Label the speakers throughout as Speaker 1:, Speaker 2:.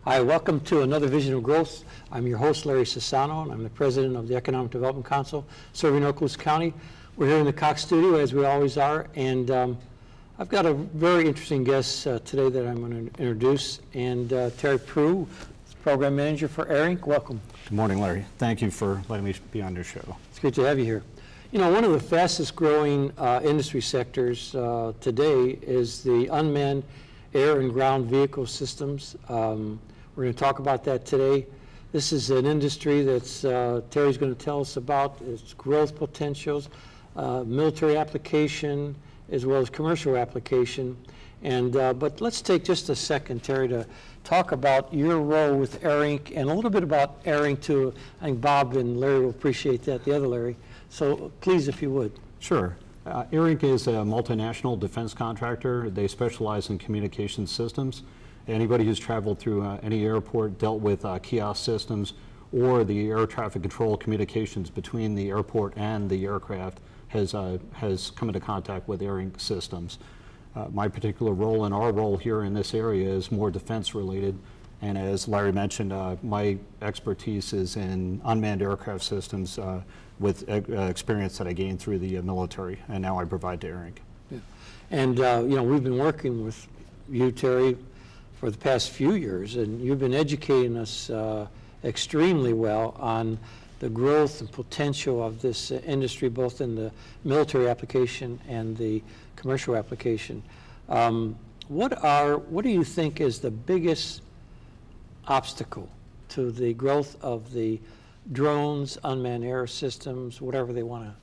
Speaker 1: Hi, welcome to another Vision of Growth. I'm your host, Larry Sassano, and I'm the president of the Economic Development Council serving Okaloosa County. We're here in the Cox studio, as we always are, and I've got a very interesting guest today that I'm going to introduce, and Terry Proulx, program manager for ARINC. Welcome.
Speaker 2: Good morning, Larry. Thank you for letting me be on your show.
Speaker 1: It's great to have you here. You know, one of the fastest growing industry sectors today is the unmanned air and ground vehicle systems. We're going to talk about that today. This is an industry that's Terry's going to tell us about its growth potentials, military application, as well as commercial application. And but let's take just a second, Terry, to talk about your role with ARINC and a little bit about ARINC too. I think Bob and Larry will appreciate that, the other Larry. So please, if you would.
Speaker 2: Sure. ARINC is a multinational defense contractor. They specialize in communication systems. Anybody who's traveled through any airport, dealt with kiosk systems, or the air traffic control communications between the airport and the aircraft has come into contact with ARINC systems. My particular role and our role here in this area is more defense related, and as Larry mentioned, my expertise is in unmanned aircraft systems with experience that I gained through the military, and now I provide to ARINC.
Speaker 1: Yeah. And you know, we've been working with you, Terry, for the past few years, and you've been educating us extremely well on the growth and potential of this industry, both in the military application and the commercial application. What do you think is the biggest obstacle to the growth of the drones, unmanned air systems, whatever they want to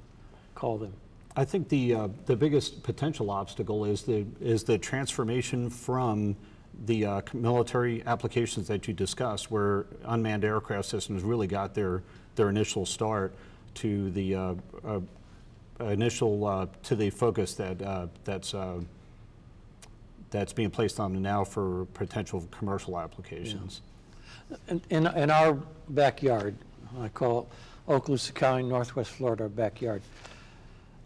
Speaker 1: call them?
Speaker 2: I think the biggest potential obstacle is the transformation from the military applications that you discussed, where unmanned aircraft systems really got their initial start, to the focus that's being placed on them now for potential commercial applications.
Speaker 1: Yeah. In our backyard, I call Okaloosa County, Northwest Florida, our backyard,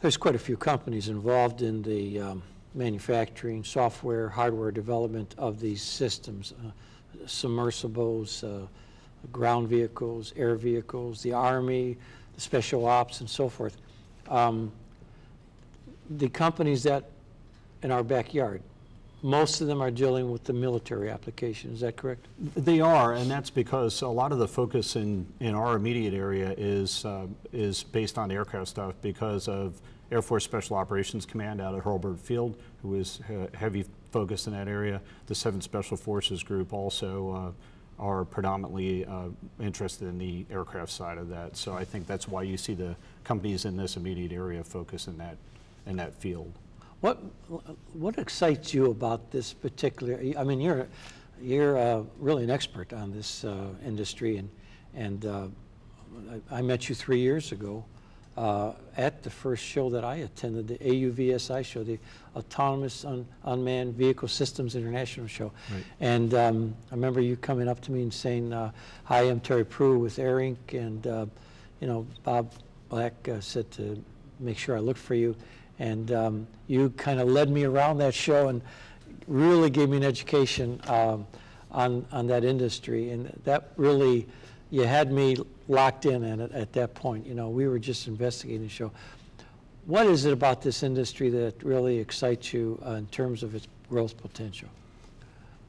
Speaker 1: there's quite a few companies involved in the manufacturing, software, hardware development of these systems, submersibles, ground vehicles, air vehicles, the Army, the special ops, and so forth. The companies that in our backyard, most of them are dealing with the military application. Is that correct?
Speaker 2: They are, and that's because a lot of the focus in our immediate area is based on aircraft stuff because of Air Force Special Operations Command out at Hurlburt Field, who is heavy focused in that area. The 7th Special Forces Group also are predominantly interested in the aircraft side of that. So I think that's why you see the companies in this immediate area focus in that field.
Speaker 1: What excites you about this particular? I mean, you're really an expert on this industry, and I met you 3 years ago at the first show that I attended, the AUVSI show, the Autonomous Unmanned Vehicle Systems International show. Right. And I remember you coming up to me and saying, "Hi, I'm Terry Proulx with ARINC," and you know, Bob Black said to make sure I looked for you. And you kind of led me around that show and really gave me an education on that industry. And that really, you had me locked in at that point. You know, we were just investigating the show. What is it about this industry that really excites you in terms of its growth potential?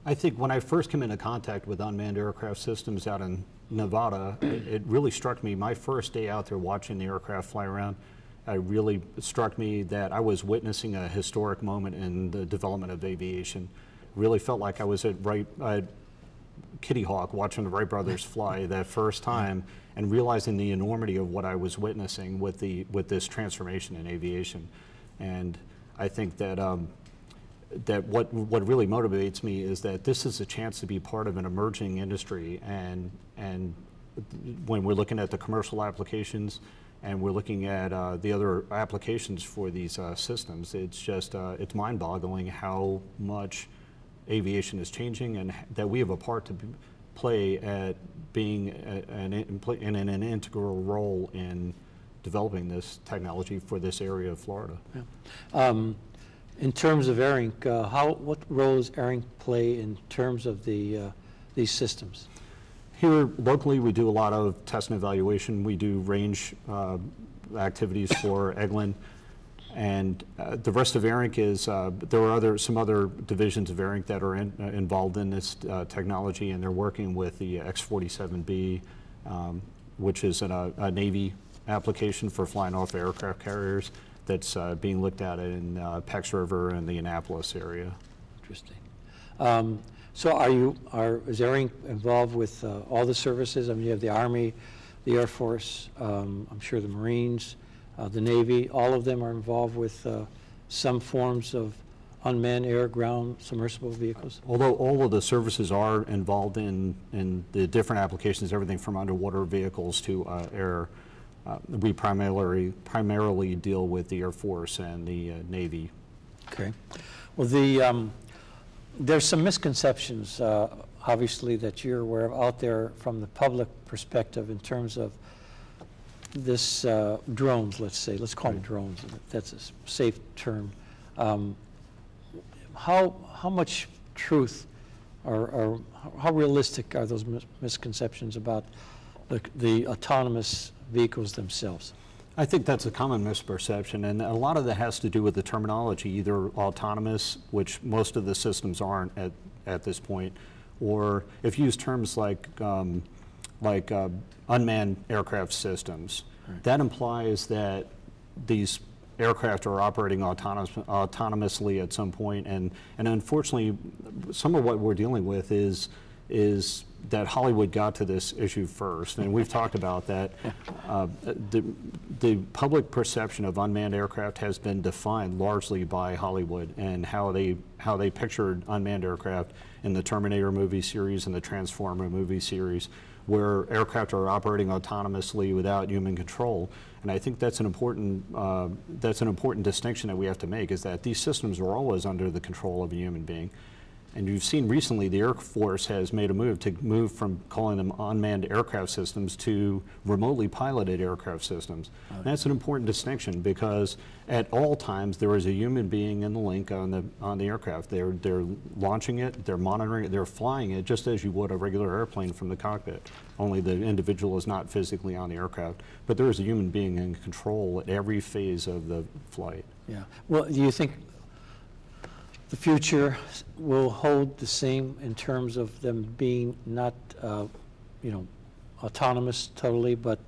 Speaker 2: I think when I first came into contact with unmanned aircraft systems out in Nevada, it really struck me, my first day out there watching the aircraft fly around, it really struck me that I was witnessing a historic moment in the development of aviation. Really felt like I was at Kitty Hawk watching the Wright brothers fly that first time, and realizing the enormity of what I was witnessing with this transformation in aviation. And I think that that what really motivates me is that this is a chance to be part of an emerging industry, and when we're looking at the commercial applications and we're looking at the other applications for these systems, it's just it's mind-boggling how much aviation is changing, and that we have a part to play at being in an integral role in developing this technology for this area of Florida.
Speaker 1: Yeah. In terms of ARINC, what role does ARINC play in terms of the these systems?
Speaker 2: Here locally, we do a lot of test and evaluation. We do range activities for Eglin. And the rest of ARINC is, there are some other divisions of ARINC that are involved in this technology, and they're working with the X-47B, which is a Navy application for flying off aircraft carriers that's being looked at in Pex River and the Annapolis area.
Speaker 1: Interesting. So is ARINC involved with all the services? I mean, you have the Army, the Air Force, I'm sure the Marines, the Navy, all of them are involved with some forms of unmanned air, ground, submersible vehicles?
Speaker 2: Although all of the services are involved in the different applications, everything from underwater vehicles to air, we primarily deal with the Air Force and the Navy.
Speaker 1: Okay. Well, there's some misconceptions, obviously, that you're aware of out there from the public perspective in terms of this drones, let's say. Let's call them drones. That's a safe term. How much truth or how realistic are those misconceptions about the autonomous vehicles themselves?
Speaker 2: I think that's a common misperception, and a lot of that has to do with the terminology, either autonomous, which most of the systems aren't at this point, or if you use terms like unmanned aircraft systems, right, that implies that these aircraft are operating autonomously at some point, and unfortunately, some of what we're dealing with is that Hollywood got to this issue first, and we've talked about that. The public perception of unmanned aircraft has been defined largely by Hollywood and how they pictured unmanned aircraft in the Terminator movie series and the Transformer movie series, where aircraft are operating autonomously without human control. And I think that's an important distinction that we have to make, is that these systems are always under the control of a human being. And you've seen recently the Air Force has made a move from calling them unmanned aircraft systems to remotely piloted aircraft systems. Okay. That's an important distinction, because at all times there is a human being in the link on the aircraft. They're launching it, they're monitoring it, they're flying it just as you would a regular airplane from the cockpit. Only the individual is not physically on the aircraft, but there is a human being in control at every phase of the flight.
Speaker 1: Yeah. Well, do you think the future will hold the same in terms of them being not, autonomous totally, but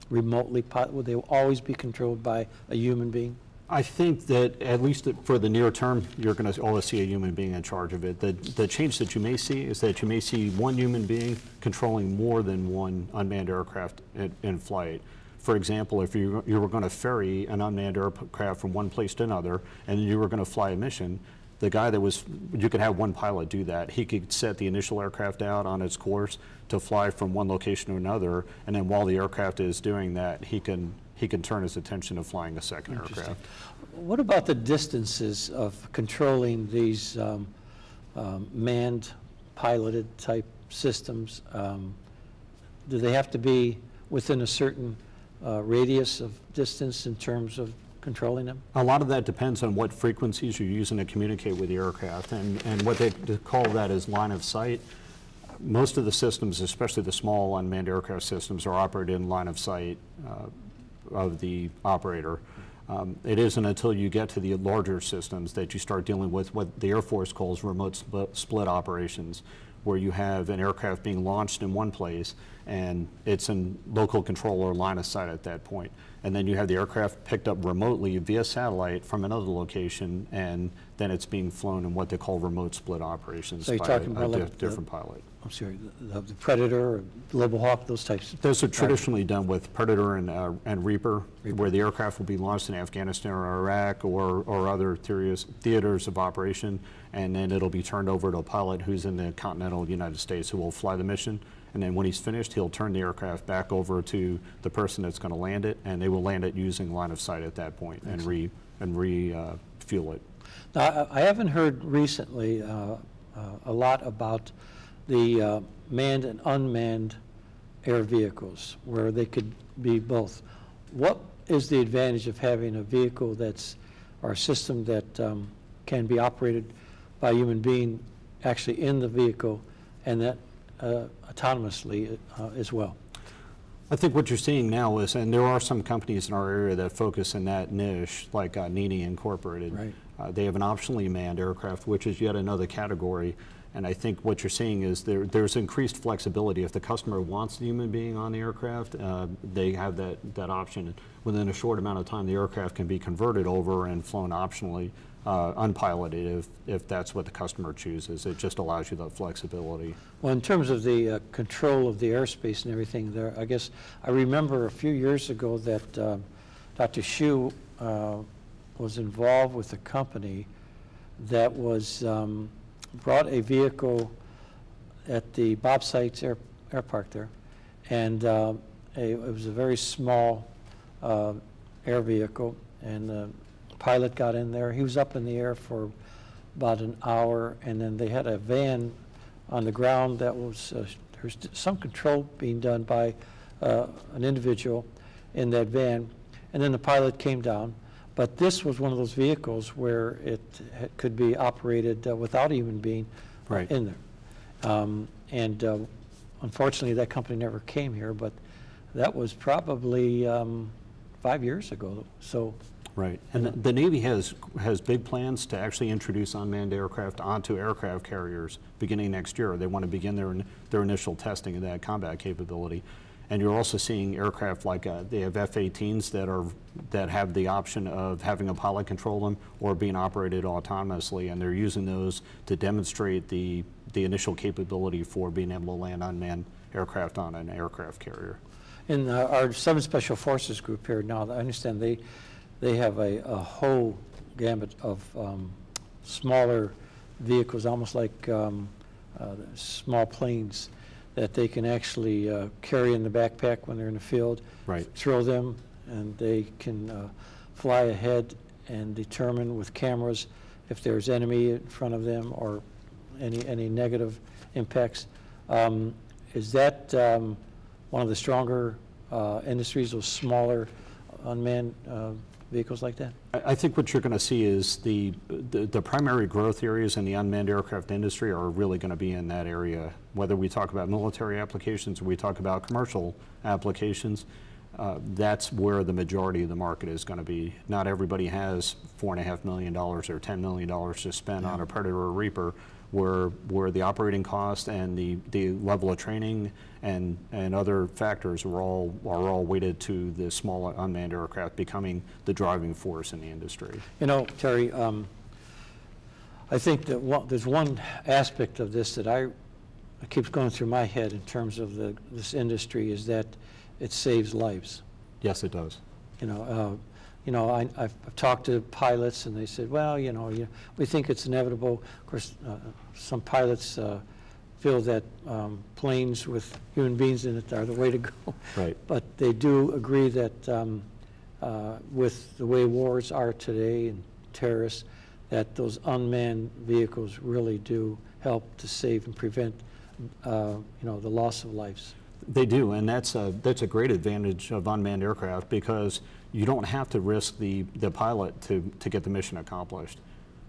Speaker 1: remotely? Will they always be controlled by a human being?
Speaker 2: I think that at least for the near term, you're going to always see a human being in charge of it. The change that you may see is that you may see one human being controlling more than one unmanned aircraft in flight. For example, if you were going to ferry an unmanned aircraft from one place to another, and you were going to fly a mission, the guy you could have one pilot do that. He could set the initial aircraft out on its course to fly from one location to another, and then while the aircraft is doing that, he can turn his attention to flying a second aircraft.
Speaker 1: What about the distances of controlling these manned, piloted type systems? Do they have to be within a certain radius of distance in terms of controlling them?
Speaker 2: A lot of that depends on what frequencies you're using to communicate with the aircraft, and what they call that is line of sight. Most of the systems, especially the small unmanned aircraft systems, are operated in line of sight of the operator. It isn't until you get to the larger systems that you start dealing with what the Air Force calls remote split operations, where you have an aircraft being launched in one place and it's in local control or line of sight at that point. And then you have the aircraft picked up remotely via satellite from another location, and then it's being flown in what they call remote split operations
Speaker 1: by a
Speaker 2: different pilot.
Speaker 1: I'm sorry, the Predator, or Global Hawk, those types?
Speaker 2: Those are traditionally done with Predator and Reaper, where the aircraft will be launched in Afghanistan or Iraq or other theaters of operation, and then it'll be turned over to a pilot who's in the continental United States who will fly the mission. And then when he's finished, he'll turn the aircraft back over to the person that's going to land it, and they will land it using line of sight at that point and refuel it.
Speaker 1: Now, I haven't heard recently a lot about the manned and unmanned air vehicles, where they could be both. What is the advantage of having a vehicle or a system that can be operated by a human being actually in the vehicle, and that autonomously as well.
Speaker 2: I think what you're seeing now is, and there are some companies in our area that focus in that niche, like Nini Incorporated.
Speaker 1: Right.
Speaker 2: They have an optionally manned aircraft, which is yet another category. And I think what you're seeing is there's increased flexibility. If the customer wants the human being on the aircraft, they have that option. Within a short amount of time, the aircraft can be converted over and flown optionally, unpiloted, if that's what the customer chooses. It just allows you that flexibility.
Speaker 1: Well, in terms of the control of the airspace and everything there, I guess I remember a few years ago that Dr. Hsu was involved with a company that was brought a vehicle at the Bob Sites Air Park there, and it was a very small air vehicle, and the pilot got in there. He was up in the air for about an hour, and then they had a van on the ground that was, there's some control being done by an individual in that van, and then the pilot came down. But this was one of those vehicles where it could be operated without a human being in there. Unfortunately, that company never came here, but that was probably 5 years ago. So.
Speaker 2: Right, and the Navy has big plans to actually introduce unmanned aircraft onto aircraft carriers beginning next year. They want to begin their initial testing of that combat capability. And you're also seeing aircraft like they have F-18s that have the option of having a pilot control them or being operated autonomously, and they're using those to demonstrate the initial capability for being able to land unmanned aircraft on an aircraft carrier.
Speaker 1: In our 7 Special Forces group here now, I understand they have a whole gamut of smaller vehicles, almost like small planes, that they can actually carry in the backpack when they're in the field, throw them, and they can fly ahead and determine with cameras if there's enemy in front of them or any negative impacts. Is that one of the stronger industries, those smaller unmanned vehicles like that?
Speaker 2: I think what you're going to see is the primary growth areas in the unmanned aircraft industry are really going to be in that area. Whether we talk about military applications or we talk about commercial applications, that's where the majority of the market is going to be. Not everybody has $4.5 million or $10 million to spend on a Predator or Reaper, where the operating cost and the level of training and other factors are all weighted to the small unmanned aircraft becoming the driving force in the industry.
Speaker 1: You know, Terry, I think that there's one aspect of this that keeps going through my head in terms of this industry, is that it saves lives.
Speaker 2: Yes, it does.
Speaker 1: I've talked to pilots, and they said, well, we think it's inevitable. Of course, some pilots feel that planes with human beings in it are the way to go.
Speaker 2: Right.
Speaker 1: But they do agree that with the way wars are today and terrorists, that those unmanned vehicles really do help to save and prevent, the loss of lives.
Speaker 2: They do, and that's a great advantage of unmanned aircraft, because you don't have to risk the pilot to get the mission accomplished.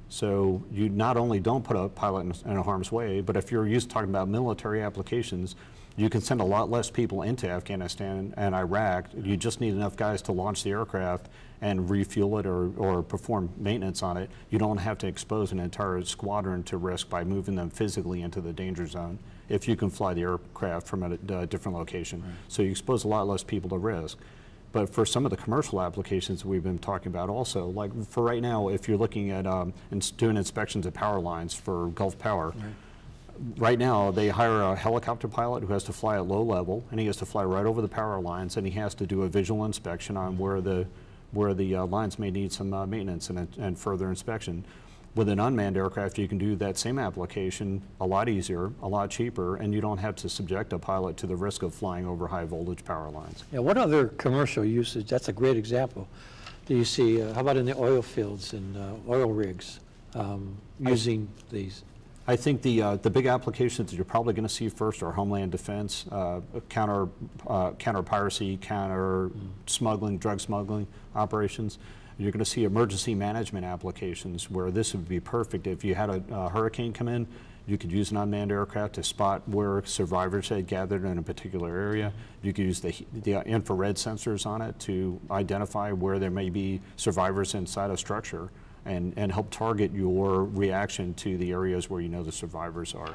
Speaker 2: So you not only don't put a pilot in harm's way, but if you're talking about military applications, you can send a lot less people into Afghanistan and Iraq. You just need enough guys to launch the aircraft and refuel it or perform maintenance on it. You don't have to expose an entire squadron to risk by moving them physically into the danger zone if you can fly the aircraft from a different location. Right. So you expose a lot less people to risk. But for some of the commercial applications we've been talking about also, like for right now, if you're looking at doing inspections of power lines for Gulf Power, right now they hire a helicopter pilot who has to fly at low level, and he has to fly right over the power lines, and he has to do a visual inspection on where the lines may need some maintenance and further inspection. With an unmanned aircraft, you can do that same application a lot easier, a lot cheaper, and you don't have to subject a pilot to the risk of flying over high voltage power lines.
Speaker 1: Yeah, what other commercial usage? That's a great example. Do you see, how about in the oil fields and oil rigs using these?
Speaker 2: I think the big applications that you're probably going to see first are homeland defense, counter piracy, counter smuggling, drug smuggling operations. You're going to see emergency management applications where this would be perfect. If you had a hurricane come in, you could use an unmanned aircraft to spot where survivors had gathered in a particular area. You could use the infrared sensors on it to identify where there may be survivors inside a structure and help target your reaction to the areas where you know the survivors are.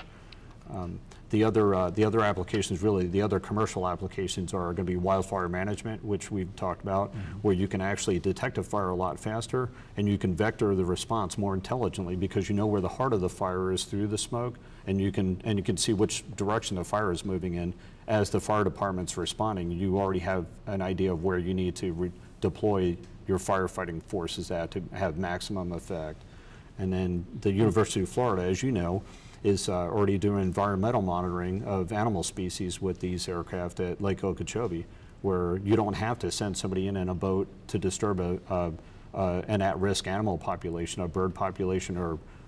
Speaker 2: The other applications, really, the other commercial applications are going to be wildfire management, which we've talked about, where you can actually detect a fire a lot faster and you can vector the response more intelligently because you know where the heart of the fire is through the smoke, and you can see which direction the fire is moving in. As the fire department's responding, you already have an idea of where you need to deploy your firefighting forces at to have maximum effect. And then the University of Florida, as you know, is already doing environmental monitoring of animal species with these aircraft at Lake Okeechobee, where you don't have to send somebody in a boat to disturb an at-risk animal population, a bird population,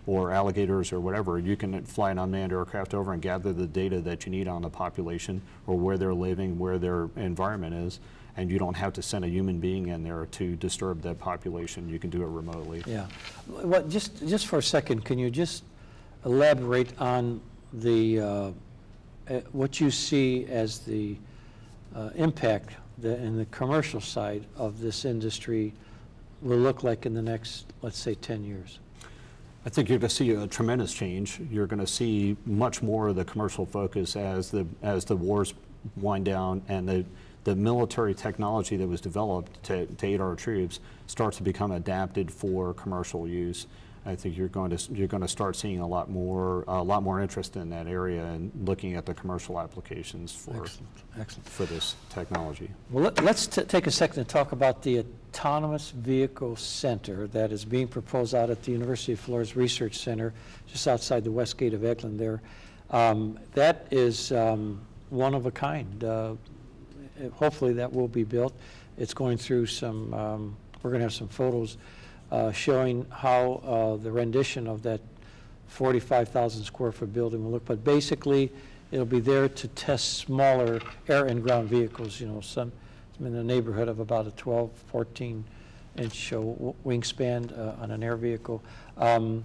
Speaker 2: or alligators or whatever. You can fly an unmanned aircraft over and gather the data that you need on the population or where they're living, where their environment is, and you don't have to send a human being in there to disturb that population. You can do it remotely.
Speaker 1: Yeah. Well, just for a second, can you just elaborate on the what you see as the impact in the commercial side of this industry will look like in the next, let's say, 10 years?
Speaker 2: I think you're going to see a tremendous change. You're going to see much more of the commercial focus as the wars wind down and the military technology that was developed to aid our troops starts to become adapted for commercial use. I think you're going to start seeing a lot more interest in that area and looking at the commercial applications for this technology.
Speaker 1: Well, let's take a second to talk about the Autonomous Vehicle Center that is being proposed out at the University of Florida's Research Center, just outside the west gate of Eglin there. That is one of a kind. Hopefully that will be built. It's going through some, we're going to have some photos showing how the rendition of that 45,000 square foot building will look. But basically, it'll be there to test smaller air and ground vehicles, you know, some in the neighborhood of about a 12, 14 inch wingspan on an air vehicle. And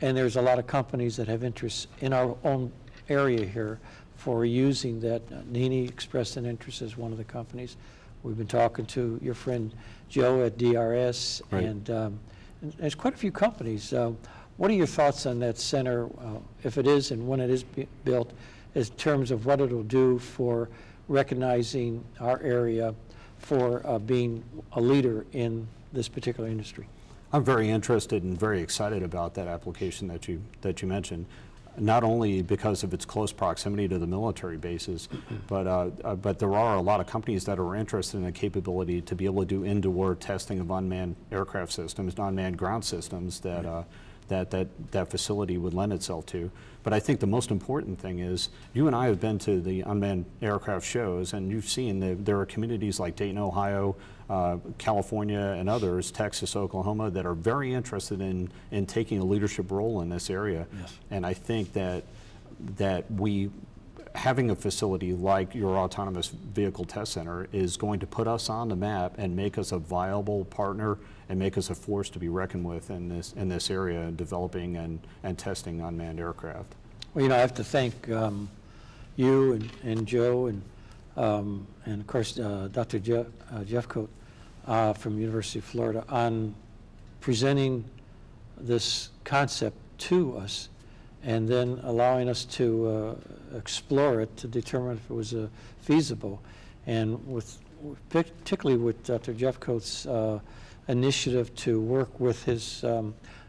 Speaker 1: there's a lot of companies that have interest in our own area here for using that. Nini expressed an interest as one of the companies. We've been talking to your friend Joe at DRS, right. And there's quite a few companies. What are your thoughts on that center, if it is and when it is built, in terms of what it'll do for recognizing our area for being a leader in this particular industry?
Speaker 2: I'm very interested and very excited about that application that you mentioned. Not only because of its close proximity to the military bases, but there are a lot of companies that are interested in the capability to be able to do indoor testing of unmanned aircraft systems, unmanned ground systems that that facility would lend itself to. But I think the most important thing is, you and I have been to the unmanned aircraft shows, and you've seen that there are communities like Dayton, Ohio, California, and others, Texas, Oklahoma, that are very interested in taking a leadership role in this area. Yes. And I think that having a facility like your Autonomous Vehicle Test Center is going to put us on the map and make us a viable partner and make us a force to be reckoned with in this area, developing and testing unmanned aircraft.
Speaker 1: Well, you know, I have to thank you and Joe and of course Dr. Jeffcoat from University of Florida on presenting this concept to us and then allowing us to explore it to determine if it was feasible. And particularly with Dr. Jeffcoat's initiative to work with his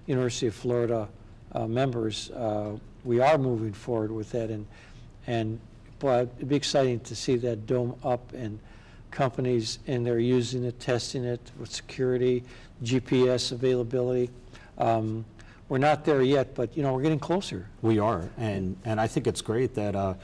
Speaker 1: University of Florida members, we are moving forward with that. But it'd be exciting to see that dome up and companies in there using it, testing it with security, GPS availability. We're not there yet, but you know, we're getting closer. We are, and I think it's great that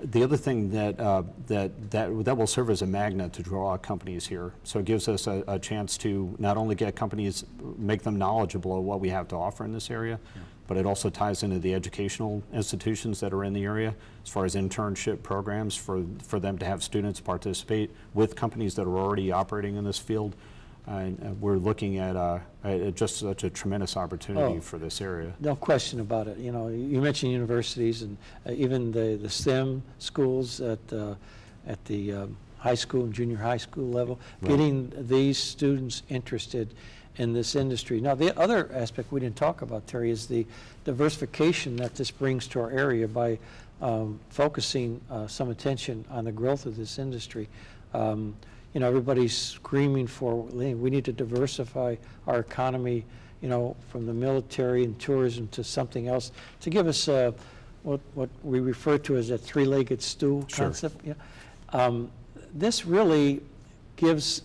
Speaker 1: the other thing that will serve as a magnet to draw companies here. So it gives us a chance to not only get companies, make them knowledgeable of what we have to offer in this area, but it also ties into the educational institutions that are in the area as far as internship programs for them to have students participate with companies that are already operating in this field.
Speaker 2: And we're looking at just such a tremendous opportunity for this area.
Speaker 1: No question about it. You know, you mentioned universities and even the STEM schools at the high school and junior high school level, getting these students interested in this industry. Now, the other aspect we didn't talk about, Terry, is the diversification that this brings to our area by focusing some attention on the growth of this industry. You know, everybody's screaming for, we need to diversify our economy, you know, from the military and tourism to something else, to give us what we refer to as a three-legged stool concept. Yeah. This really gives,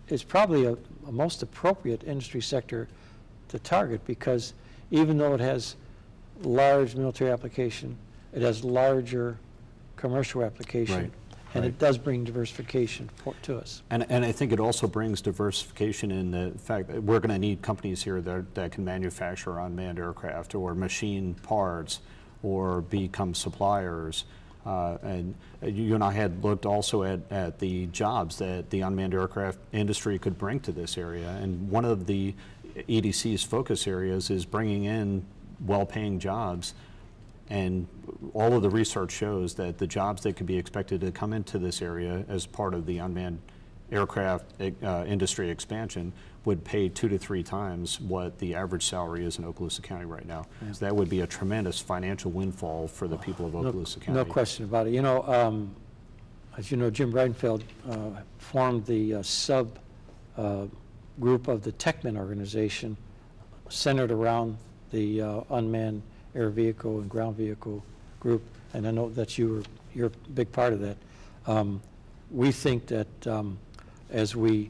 Speaker 1: is probably a most appropriate industry sector to target, because even though it has large military application, it has larger commercial application.
Speaker 2: Right.
Speaker 1: And it does bring diversification to us.
Speaker 2: And I think it also brings diversification in the fact that we're going to need companies here that can manufacture unmanned aircraft or machine parts or become suppliers. And you and I had looked also at the jobs that the unmanned aircraft industry could bring to this area. And one of the EDC's focus areas is bringing in well-paying jobs. And all of the research shows that the jobs that could be expected to come into this area as part of the unmanned aircraft industry expansion would pay 2 to 3 times what the average salary is in Okaloosa County right now. Yeah. So that would be a tremendous financial windfall for the people of Okaloosa County.
Speaker 1: No question about it. You know, as you know, Jim Breitenfeld formed the sub group of the Techman organization centered around the unmanned air vehicle and ground vehicle group, and I know that you're a big part of that. We think that as we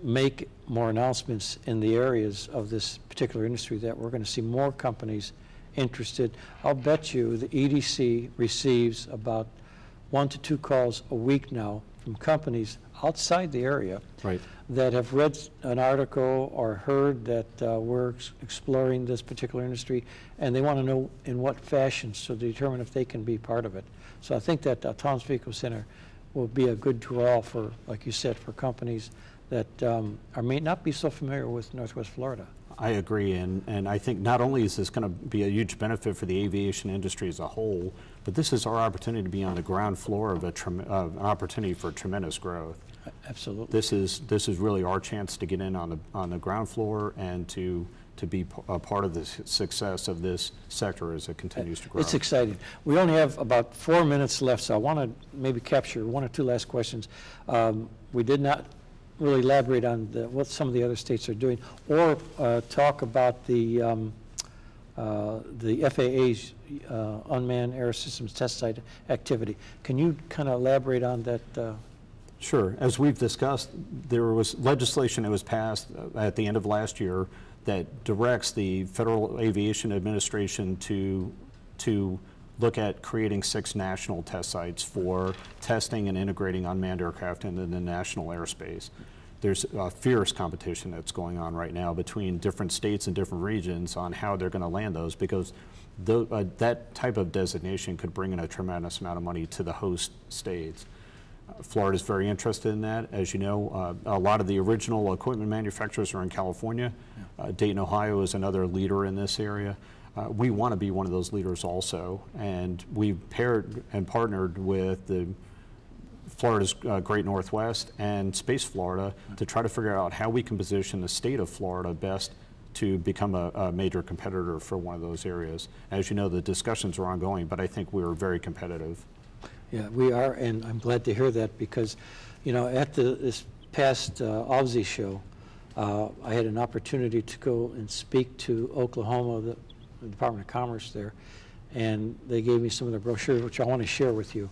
Speaker 1: make more announcements in the areas of this particular industry, that we're going to see more companies interested. I'll bet you the EDC receives about 1 to 2 calls a week now from companies outside the area that have read an article or heard that we're exploring this particular industry, and they want to know in what fashion to determine if they can be part of it. So I think that Autonomous Vehicle Center will be a good draw for, like you said, for companies that may not be so familiar with Northwest Florida.
Speaker 2: I agree, and I think not only is this going to be a huge benefit for the aviation industry as a whole, but this is our opportunity to be on the ground floor of an opportunity for tremendous growth.
Speaker 1: Absolutely.
Speaker 2: This is really our chance to get in on the ground floor and to be a part of the success of this sector as it continues to grow.
Speaker 1: It's exciting. We only have about 4 minutes left, so I want to maybe capture 1 or 2 last questions. We did not really elaborate on what some of the other states are doing, or talk about the FAA's Unmanned Air Systems Test Site activity. Can you kind of elaborate on that?
Speaker 2: Sure. As we've discussed, there was legislation that was passed at the end of last year that directs the Federal Aviation Administration to look at creating 6 national test sites for testing and integrating unmanned aircraft into the national airspace. There's a fierce competition that's going on right now between different states and different regions on how they're going to land those, because that type of designation could bring in a tremendous amount of money to the host states. Florida is very interested in that. As you know, a lot of the original equipment manufacturers are in California. Dayton, Ohio is another leader in this area. We want to be one of those leaders also, and we've paired and partnered with the Florida's Great Northwest and Space Florida to try to figure out how we can position the state of Florida best to become a major competitor for one of those areas. As you know, the discussions are ongoing, but I think we're very competitive.
Speaker 1: Yeah, we are, and I'm glad to hear that, because, you know, at this past AVSI show, I had an opportunity to go and speak to Oklahoma, the Department of Commerce there, and they gave me some of the brochures, which I want to share with you,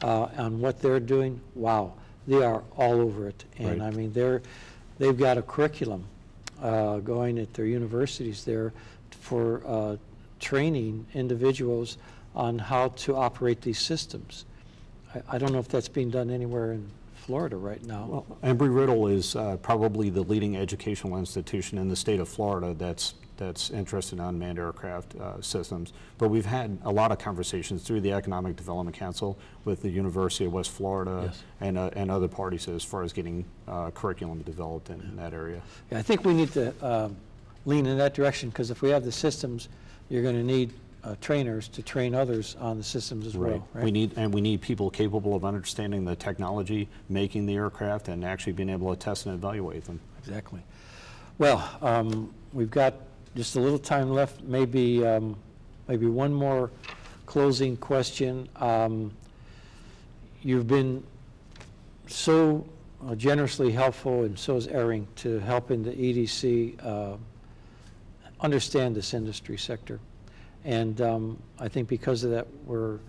Speaker 1: on what they're doing. Wow, they are all over it, and I mean, they've got a curriculum going at their universities there for training individuals on how to operate these systems. I don't know if that's being done anywhere in Florida right now. Well,
Speaker 2: Embry-Riddle is probably the leading educational institution in the state of Florida that's that's interested in unmanned aircraft systems. But we've had a lot of conversations through the Economic Development Council with the University of West Florida, yes, and other parties as far as getting curriculum developed in that area.
Speaker 1: Yeah, I think we need to lean in that direction, because if we have the systems, you're going to need trainers to train others on the systems as well. Right?
Speaker 2: We need people capable of understanding the technology, making the aircraft, and actually being able to test and evaluate them.
Speaker 1: Exactly. Well, we've got just a little time left. Maybe one more closing question. You've been so generously helpful, and so is ARINC, to helping the EDC understand this industry sector. And I think because of that, we're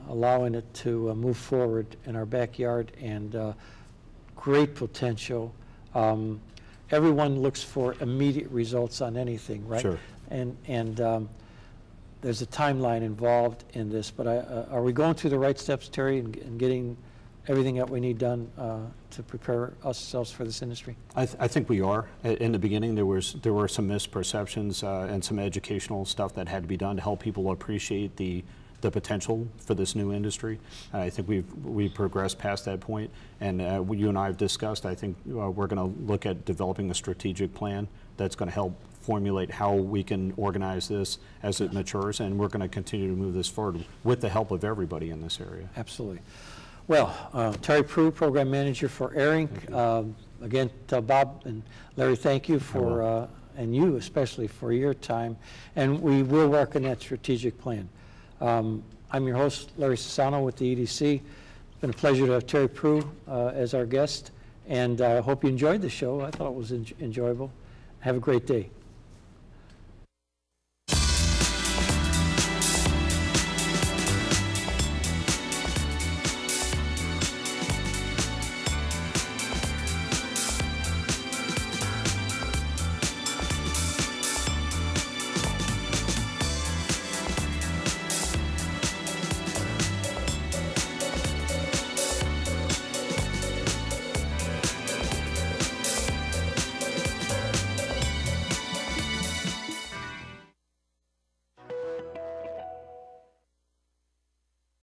Speaker 1: allowing it to move forward in our backyard, and great potential. Everyone looks for immediate results on anything, right?
Speaker 2: Sure.
Speaker 1: And there's a timeline involved in this, but are we going through the right steps, Terry, and getting everything that we need done to prepare ourselves for this industry?
Speaker 2: I think we are. In the beginning, there were some misperceptions and some educational stuff that had to be done to help people appreciate the potential for this new industry. I think we've progressed past that point, and you and I have discussed, I think we're going to look at developing a strategic plan that's going to help formulate how we can organize this as it matures, and we're going to continue to move this forward with the help of everybody in this area.
Speaker 1: Absolutely. Well, Terry Proulx, Program Manager for ARINC. Again, tell Bob and Larry thank you for, and you especially, for your time, and we will work on that strategic plan. I'm your host, Larry Sassano with the EDC. It's been a pleasure to have Terry Proulx as our guest, and I hope you enjoyed the show. I thought it was enjoyable. Have a great day.